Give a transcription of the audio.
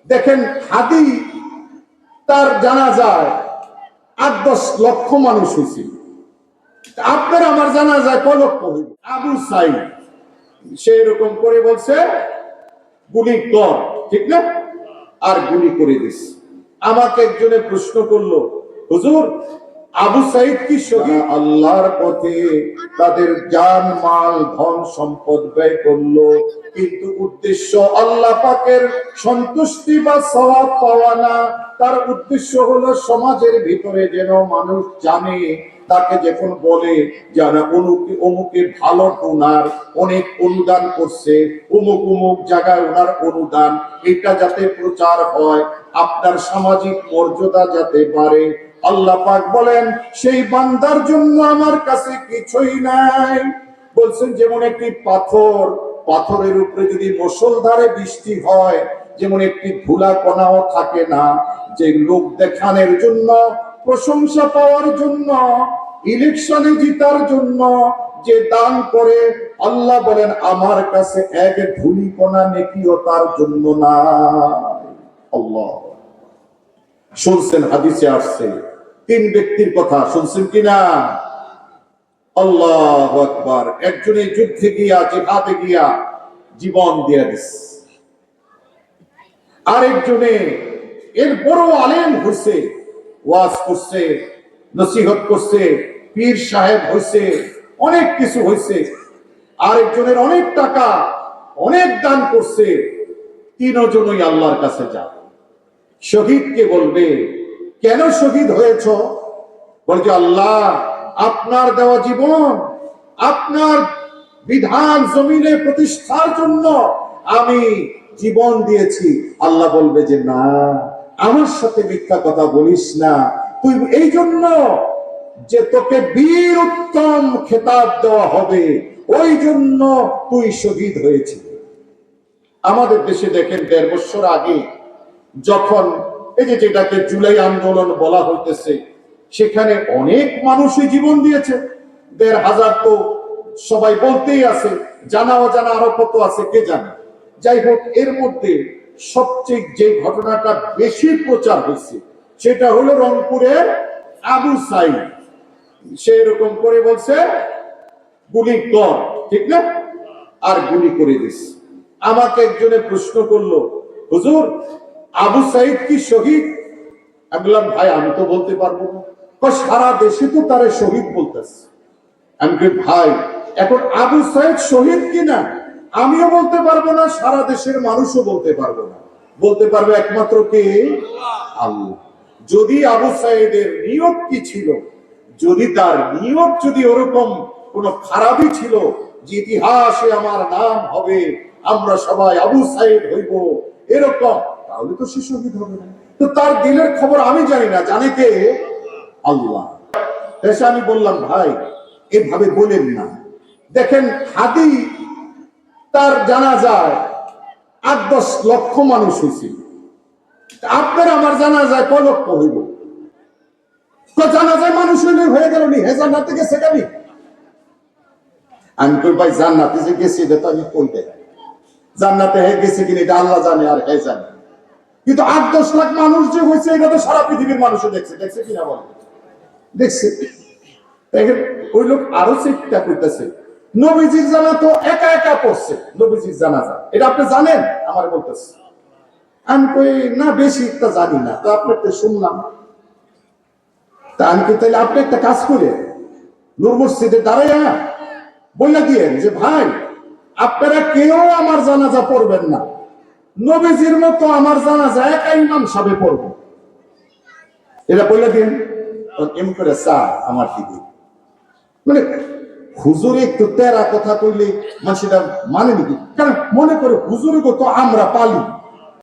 দেখেন হাদি তার জানাজায় ৮-১০ লক্ষ মানুষ হয়েছিল। আপনার আমার জানাজায় কয় লক্ষ হইব? আবু সাইদ সে এরকম করে বলছে গুলি কর, ঠিক না? আর গুলি করে দিস। আমাকে একজনে প্রশ্ন করলো, হুজুর আবু সাইদ কি শহীদ? আল্লাহর পথে তাদের জান মাল ধন সম্পদ ব্যয় করলো, কিন্তু উদ্দেশ্য আল্লাহ পাকের সন্তুষ্টি বা সওয়াব পাওয়া না। তার উদ্দেশ্য হলো সমাজের ভিতরে যেন মানুষ জানে, তাকে যখন বলে যারা অমুকে ভালো ডোনার, অনেক অনুদান করছে, অমুক অমুক জায়গায় ওনার অনুদান, এটা যাতে প্রচার হয়, আপনার সামাজিক মর্যাদা যাতে বাড়ে। আল্লাহ পাক বলেন সেই বান্দার জন্য আমার কাছে কিছুই নাই। বলছেন যেমন একটি পাথরের উপরে যদি মুষলধারে বৃষ্টি হয়, যেমন একটি ধুলা কণাও থাকে না, যে লোক দেখানোর জন্য, প্রশংসা পাওয়ার জন্য, ইলেকশনে জিতার জন্য যে দান করে, আল্লাহ বলেন আমার কাছে এক ধুলি কণা নেকিও তার জন্য না। আল্লাহ শুনছেন, হাদিসে আসছে 3 ব্যক্তির কথা, শুনছেন কিনা? আল্লাহু আকবার। একজনের যুদ্ধে গিয়া, জিহাদে গিয়া জীবন দিয়ে দিছে। আরেকজনে এর বড় আলেম হইছে, ওয়াজ করছে, নসিহত করছে, পীর সাহেব হইছে, অনেক কিছু হইছে। আরেকজনের অনেক টাকা, অনেক দান করছে। 3 জনই আল্লাহর কাছে যায়। শহীদকে বলবে কেন শহীদ হয়েছ? বলছে আল্লাহ আপনার দেওয়া জীবন, আপনার বিধান জমিনে প্রতিষ্ঠার জন্য আমি জীবন দিয়েছি। আল্লাহ বলবে যে না, আমার সাথে মিথ্যা কথা বলিস না, তুই এই জন্য যে তোকে বীর উত্তম খেতাব দেওয়া হবে, ওই জন্য তুই শহীদ হয়েছিস। আমাদের দেশে দেখেন 1.5 বছর আগে যখন এই যে যেটাকে জুলাই আন্দোলন বলা হইতেছে, সেখানে অনেক মানুষই জীবন দিয়েছে। 1,500 তো সবাই বলতেই আছে, জানা অজানা আরো কত আছে কে জানে। যাই হোক, এর মধ্যে সবচেয়ে যে ঘটনাটা বেশি প্রচার হয়েছে সেটা হলো রংপুরের আবু সাইদ। সে এরকম করে বলছে গুলি কর, ঠিক না? আর গুলি করে দিস। আমাকে একজনে প্রশ্ন করলো, হুজুর আবু সাইদ কি শহীদ? আমি বললাম ভাই আমি তো বলতে পারবো না। সারা দেশে তো তারে শহীদ বলতেছে। আমি বলি ভাই এখন আবু সাইদ শহীদ কিনা আমিও বলতে পারবো না, সারা দেশের মানুষও বলতে পারবো না। বলতে পারবে একমাত্র কে? আল্লাহ। যদি আবু সাইদের নিয়ত কি ছিল, যদি তার নিয়ত যদি ওরকম কোন খারাপই ছিল যে ইতিহাসে আমার নাম হবে, আমরা সবাই আবু সাইদ হইব এরকম, তাহলে তো সে শহীদ হবে না। তো তার দিলের খবর আমি জানি না, জানে কে? আল্লাহ। এসে আমি বললাম ভাই এভাবে বলেন না। দেখেন হাদি তার জানাজায় ৮-১০ লক্ষ মানুষ হয়েছিল। আপনার আমার জানাজায় কয় লক্ষ হইব? জানাজায় মানুষ হইলে হয়ে গেল নি, হে জান্নাতে গেছে কেন? আমি কই ভাই জান্নাতে যে গেছে এটা তো আমি কই দেয়, জান্নাতে হে গেছে কিনা এটা আল্লাহ জানে আর হে জানে। কিন্তু ৮-১০ লাখ মানুষ যে হয়েছে এটা তো সারা পৃথিবীর মানুষও দেখছে। দেখছে কিনা বলে? দেখছে। ওই লোক আরো চেষ্টা করতেছে, নবীজির জানা তো একা একা পড়ছে, নবীজির জানাজা এটা আপনি জানেন? আমার বলতেছে। আমি কই না বেশি একটা জানি না, তো আপনার তো শুনলাম। তা আমি কই তাহলে আপনি একটা কাজ করে নূর মসজিদে দাঁড়াইয়া বলে দিয়েন যে ভাই আপনারা কেউ আমার জানাজা পড়বেন না, নবীজির মতো আমার জানাজা একা ইমাম সাহেব পড়বো, এটা বলে দিন। এম করে চা আমার দিকে, মানে হুজুরে একটু তেরা কথা কইলে মানুষটা মানে নাকি? কারণ মনে করে হুজুরে তো আমরা পালি,